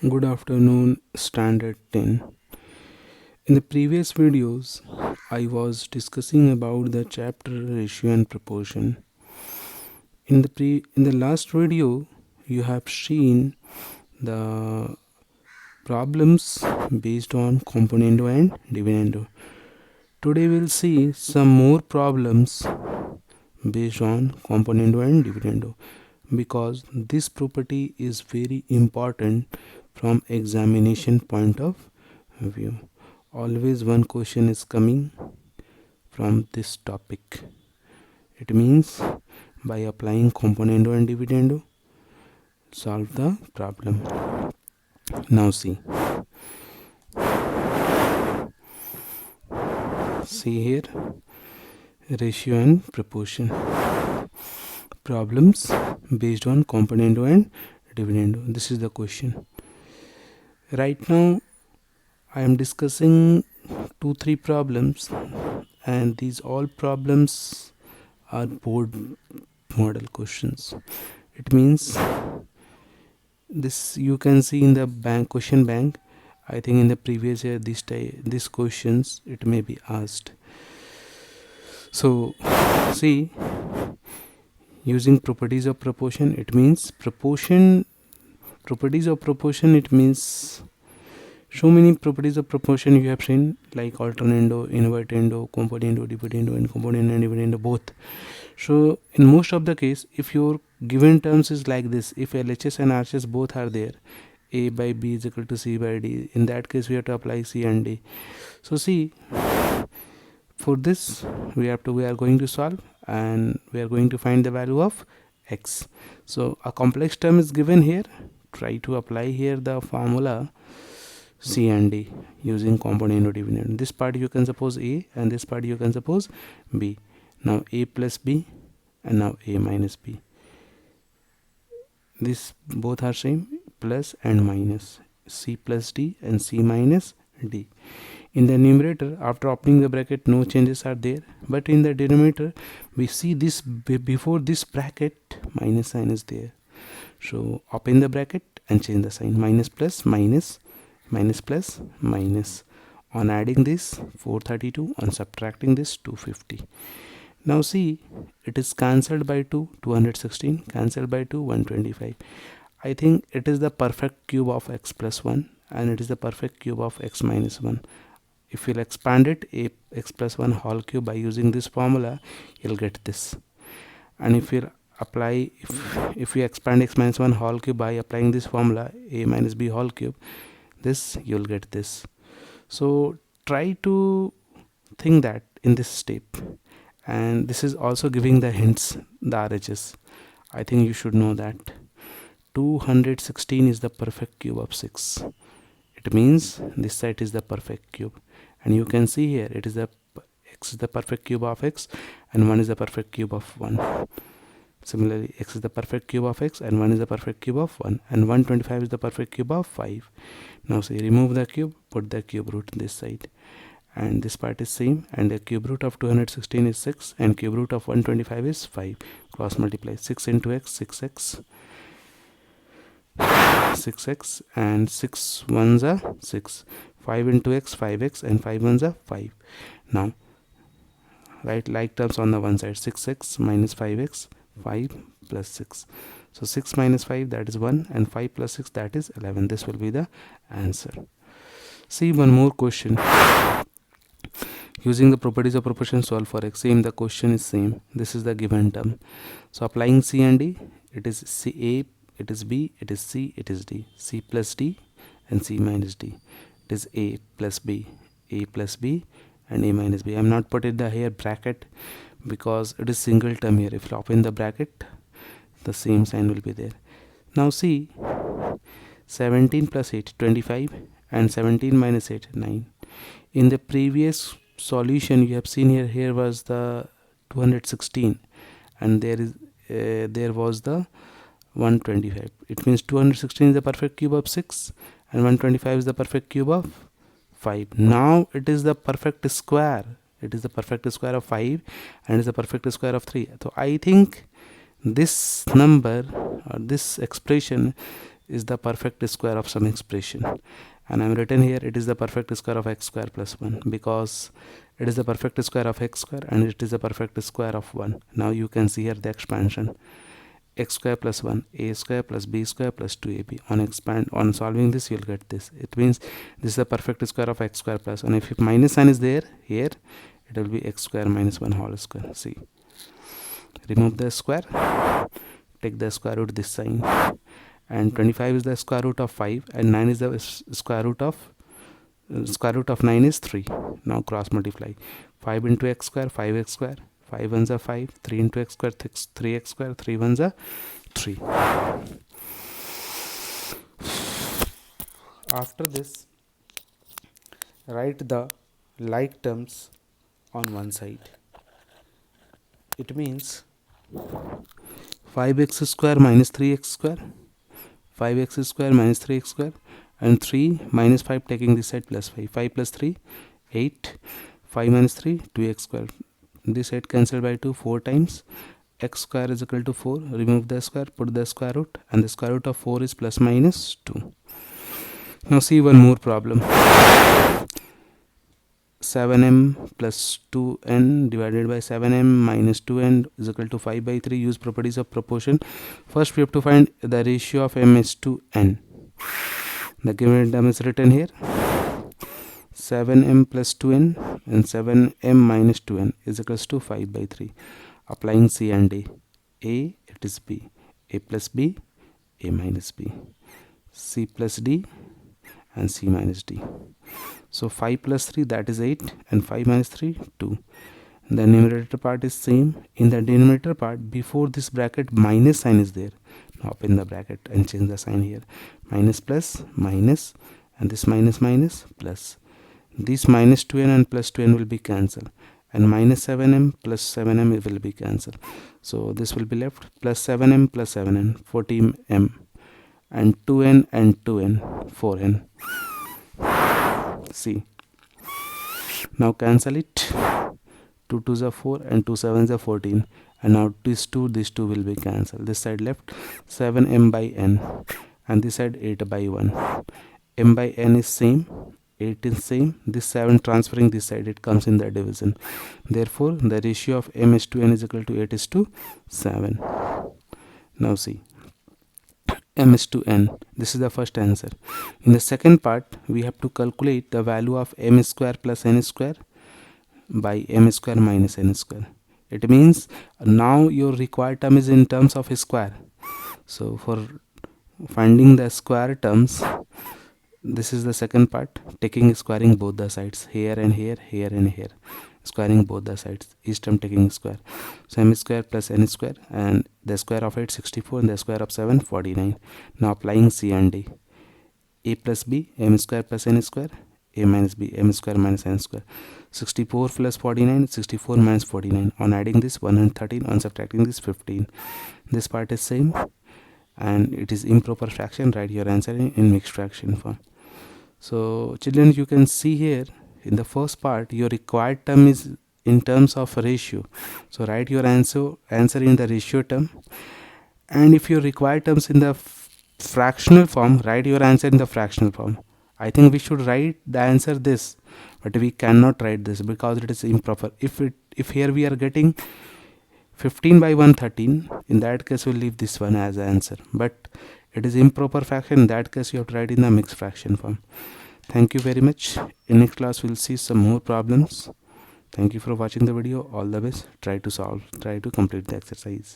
Good afternoon, Standard 10. In the previous videos, I was discussing about the chapter ratio and proportion. In the last video, you have seen the problems based on componendo and dividendo. Today we'll see some more problems based on componendo and dividendo because this property is very important from examination point of view. Always one question is coming from this topic. It means by applying componendo and dividendo, solve the problem. Now see here, ratio and proportion problems based on componendo and dividendo. This is the question. Right now I am discussing 2-3 problems, and these all problems are board model questions. It means this you can see in the question bank. I think in the previous year these questions it may be asked. So see, using properties of proportion, it means properties of proportion, it means so many properties of proportion you have seen, like alternando, invertendo, componendo, dividendo, and componendo and dividendo both. So in most of the case, if your given terms is like this, if LHS and RHS both are there, A by B is equal to C by D, in that case we have to apply C and D. So see, for this we are going to solve, and we are going to find the value of x. So a complex term is given here. Try to apply here the formula C and D using componendo dividend. This part you can suppose A, and this part you can suppose B. Now A plus B, and now A minus B. This both are same, plus and minus, C plus D and C minus D. In the numerator, after opening the bracket, no changes are there, but in the denominator we see this before this bracket minus sign is there. So open the bracket and change the sign, minus plus minus, minus plus minus. On adding this 432, on subtracting this 250. Now see, it is cancelled by 2, 216, cancelled by 2, 125. I think it is the perfect cube of x plus 1, and it is the perfect cube of x minus 1. If you'll expand it, x plus 1 whole cube, by using this formula, you'll get this. And if you apply, if you expand x minus 1 whole cube by applying this formula, a minus b whole cube, this you'll get this. So try to think that in this step, and this is also giving the hints, the RHS. I think you should know that 216 is the perfect cube of 6. It means this side is the perfect cube, and you can see here it is the x is the perfect cube of x, and 1 is the perfect cube of 1. Similarly, x is the perfect cube of x, and 1 is the perfect cube of 1, and 125 is the perfect cube of 5. Now say, remove the cube, put the cube root this side, and this part is same, and the cube root of 216 is 6, and cube root of 125 is 5. Cross multiply, 6 into x, 6x, 6x, and 6 ones are 6, 5 into x, 5x, and 5 ones are 5. Now write like terms on the one side, 6x minus 5x, 5 plus 6. So 6 minus 5, that is 1, and 5 plus 6, that is 11. This will be the answer. See one more question. Using the properties of proportion, solve for x. Same, the question is same. This is the given term. So applying C and D, it is C A, it is B, it is C, it is D. C plus D and C minus D. It is A plus B, A plus B, and A minus B. I am not put it the here bracket because it is single term here. If you open the bracket, the same sign will be there. Now see, 17 plus 8, 25, and 17 minus 8, 9. In the previous solution you have seen here was the 216, and there was the 125. It means 216 is the perfect cube of 6, and 125 is the perfect cube of 5. Now it is the perfect square. It is the perfect square of 5, and is the perfect square of 3. So I think this number or this expression is the perfect square of some expression, and I'm written here it is the perfect square of x square plus 1, because it is the perfect square of x square and it is the perfect square of 1. Now you can see here the expansion, x square plus 1 a square plus b square plus 2ab. On solving this you'll get this. It means this is the perfect square of x square plus 1. If minus sign is there here, it will be x square minus 1 whole square. See, remove the square, take the square root this sign, and 25 is the square root of 5 and 9 is the square root of 9 is 3. Now cross multiply. 5 into x square, 5x square, 5 ones are 5, 3 into x square, 3x square, 3 ones are 3. After this, write the like terms on one side. It means 5x square minus 3x square, 5x square minus 3x square, and 3 minus 5 taking this side plus 5. 5 plus 3, 8. 5 minus 3, 2x square. This side cancelled by 2 4 times. X square is equal to 4. Remove the square, put the square root, and the square root of 4 is plus minus 2. Now see one more problem. 7m plus 2n divided by 7m minus 2n is equal to 5 by 3. Use properties of proportion. First we have to find the ratio of m is to n. The given term is written here, 7m plus 2n and 7m minus 2n is equals to 5 by 3. Applying C and A. A, it is B. A plus B, A minus B. C plus D and C minus D. So 5 plus 3, that is 8, and 5 minus 3, 2. The numerator part is same. In the denominator part, before this bracket, minus sign is there. Now open the bracket and change the sign here. Minus plus minus, and this minus minus plus. This minus 2n and plus 2n will be cancelled, and minus 7m plus 7m will be cancelled. So this will be left plus 7m plus 7n, 14m, and 2n and 2n, 4n. See, now cancel it. 2 2s are 4 and 2 7s are 14, and now this 2 will be cancelled. This side left 7m by n, and this side 8 by 1. M by n is same, 8 is same. This 7 transferring this side, it comes in the division. Therefore the ratio of m is to n is equal to 8 is to 7. Now see, m is to n. This is the first answer. In the second part, we have to calculate the value of m square plus n square by m square minus n square. It means now your required term is in terms of a square. So for finding the square terms, this is the second part, taking squaring both the sides, here and here, here and here, squaring both the sides, each term taking square. So m square plus n square, and the square of 8 64, and the square of 7 49. Now applying C and D. A plus b, m square plus n square, a minus b, m square minus n square. 64 plus 49, 64 minus 49. On adding this 113, on subtracting this 15. This part is same, and it is improper fraction. Write your answer in mixed fraction form. So children, you can see here in the first part your required term is in terms of ratio. So write your answer in the ratio term, and if your required terms in the fractional form, write your answer in the fractional form. I think we should write the answer this, but we cannot write this because it is improper. If here we are getting 15 by 113, in that case we'll leave this one as answer, but it is improper fraction. In that case you have to write in the mixed fraction form. Thank you very much. In next class we'll see some more problems. Thank you for watching the video. All the best. Try to complete the exercise.